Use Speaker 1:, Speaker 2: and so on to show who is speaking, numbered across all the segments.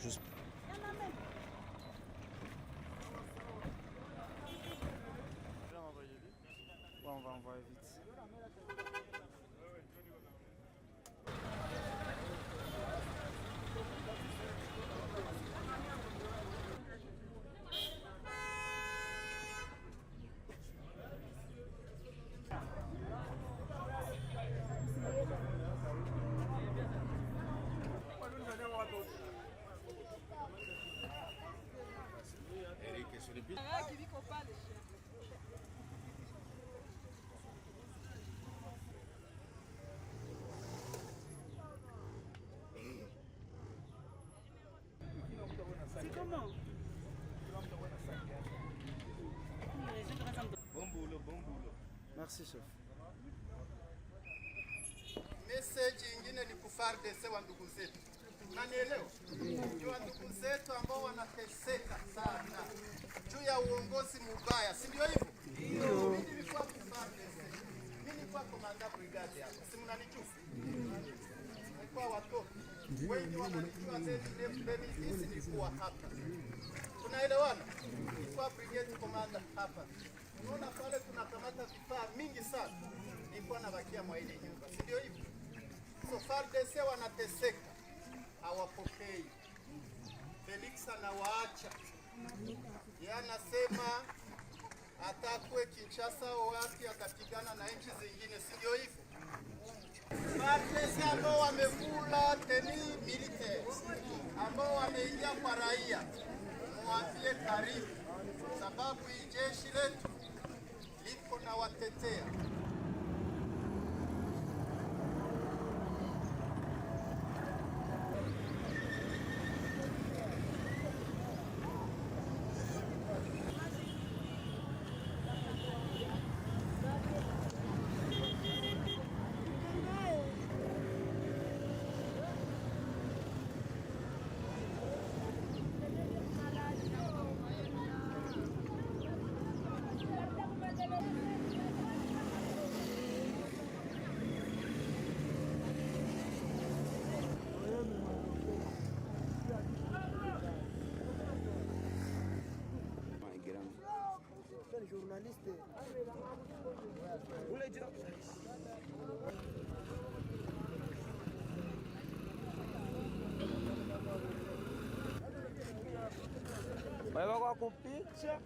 Speaker 1: Juste...
Speaker 2: Ouais, on va envoyer vite.
Speaker 3: C'est comment?
Speaker 2: Bon boulot, bon boulot. Merci chef.
Speaker 4: Message ingine ni kufardese wa ndugu zetu. Unanielewa? Juu ya ndugu zetu ambao wanateseka sana juu ya uongozi mbaya, si ndio hivyo? Ndio. Mimi nilikuwa kufardese. Mimi nilikuwa komanda brigade hapo. Si mnanijua? Nilikuwa watoto. Wengi wananijua hizi nilikuwa hapa. Tunaelewana? Nilikuwa brigade commander hapa. Unaona pale tunakamata vifaa mingi sana. Nilikuwa nabakia mwa ile nyumba. Si ndio hivyo? So FARDC wanateseka. Hawapokei. Felix anawaacha. Yeye anasema atakwe Kinshasa au wapi akapigana na nchi zingine, si ndio hivyo? FARDC ambao wamekula teni militaire, ambao wameingia kwa raia, mwambie karibu, sababu hii jeshi letu liko na watetea.
Speaker 2: Journaliste. Wewe kwa kupicha.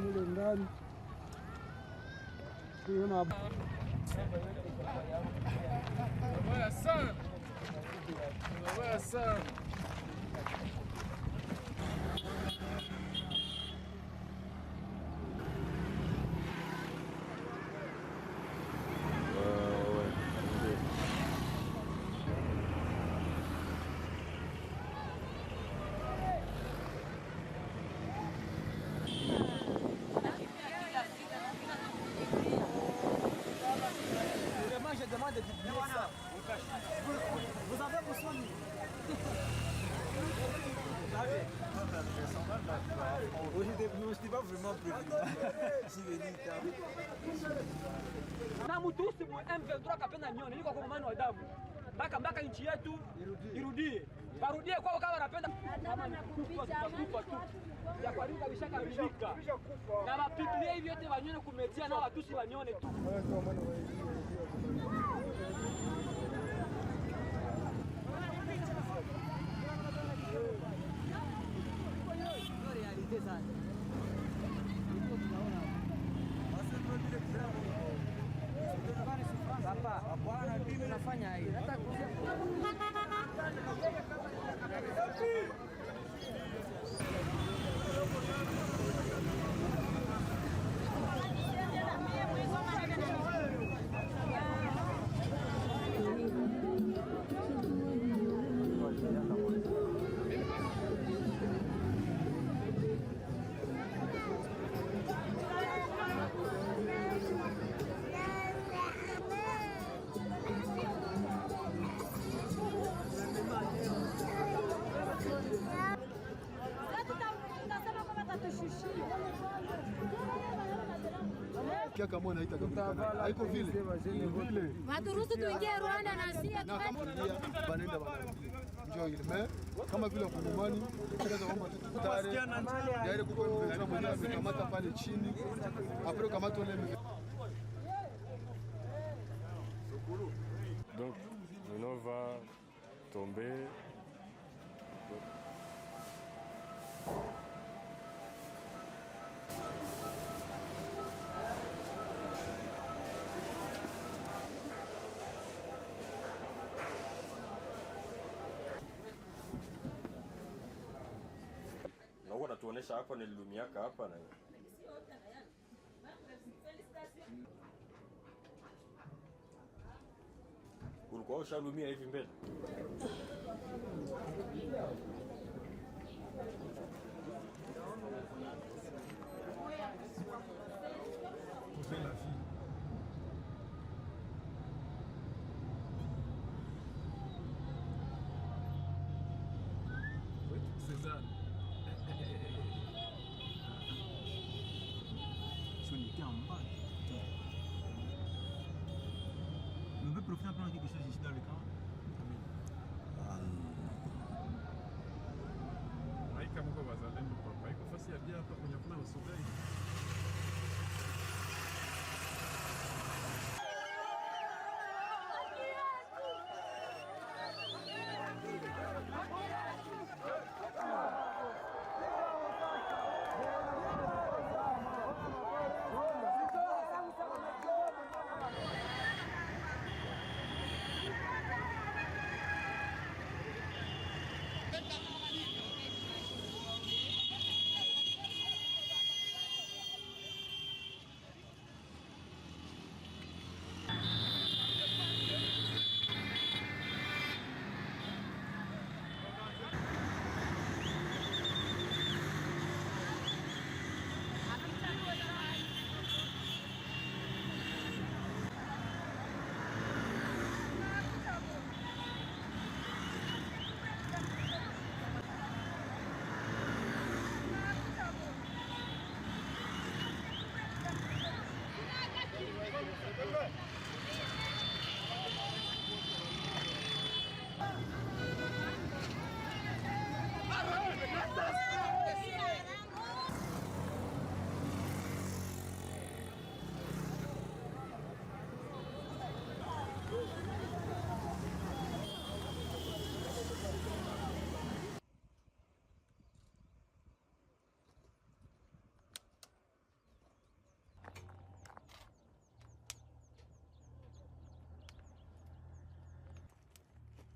Speaker 5: mule ndani
Speaker 2: je demande de publier ça. Vous avez besoin de... Je n'étais pas vraiment prévu.
Speaker 1: Mutusi mu M23 kapenda nione niko kwa mano wa damu. Mpaka nchi yetu irudie. Barudie kwao kama wanapenda kama kufa tu. Ya kwaringa bishaka bilika. Na mapikilie hivi yote wanyone kumetia na watusi wanyone tu.
Speaker 2: Papa, bwana mimi nafanya hivi.
Speaker 3: Kama wanaita haiko vile
Speaker 5: waturuhusu tuingie Rwanda na sisi
Speaker 3: banaenda njoo ile kama vile Kongomani tunaweza kwamba tutare yaani kuko mwenyewe amekamata pale chini après kamata ile.
Speaker 6: Donc Nino va tomber.
Speaker 7: Na huwa natuonesha hapa nililumiaka hapa na ulikuwa ushalumia hivi mbele.
Speaker 8: On peut profiter de quelque chose ici dans le camp.
Speaker 6: Kama kwa wazalendo papa, iko fasi ya bia hapa kwenye kuna usogai.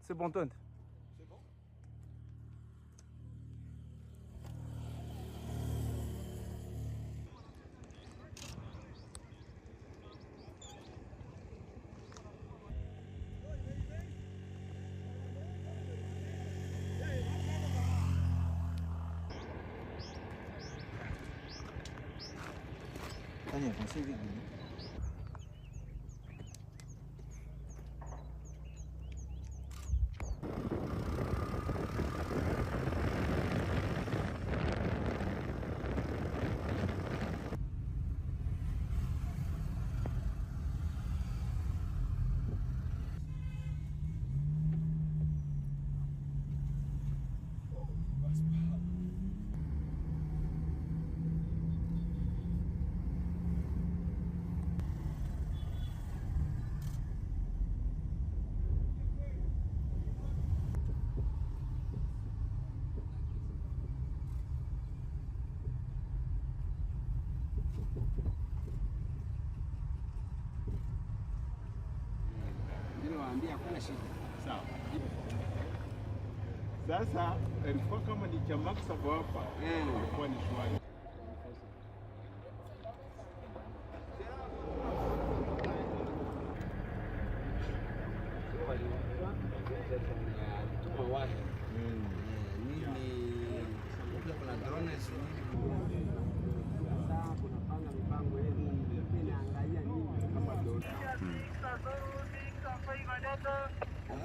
Speaker 8: C'est bon, Tante.
Speaker 3: C'est bon.
Speaker 8: 아니야, 세게.
Speaker 9: Nitawaambia hakuna shida.
Speaker 10: Sawa. Sasa ilikuwa kama ni cha maksabu hapa, ilikuwa ni shwari.
Speaker 9: Tuma watu. Nini kuna drones nini? Sasa kunapanga mipango yenu. Ninaangalia nini kama drone.
Speaker 10: No.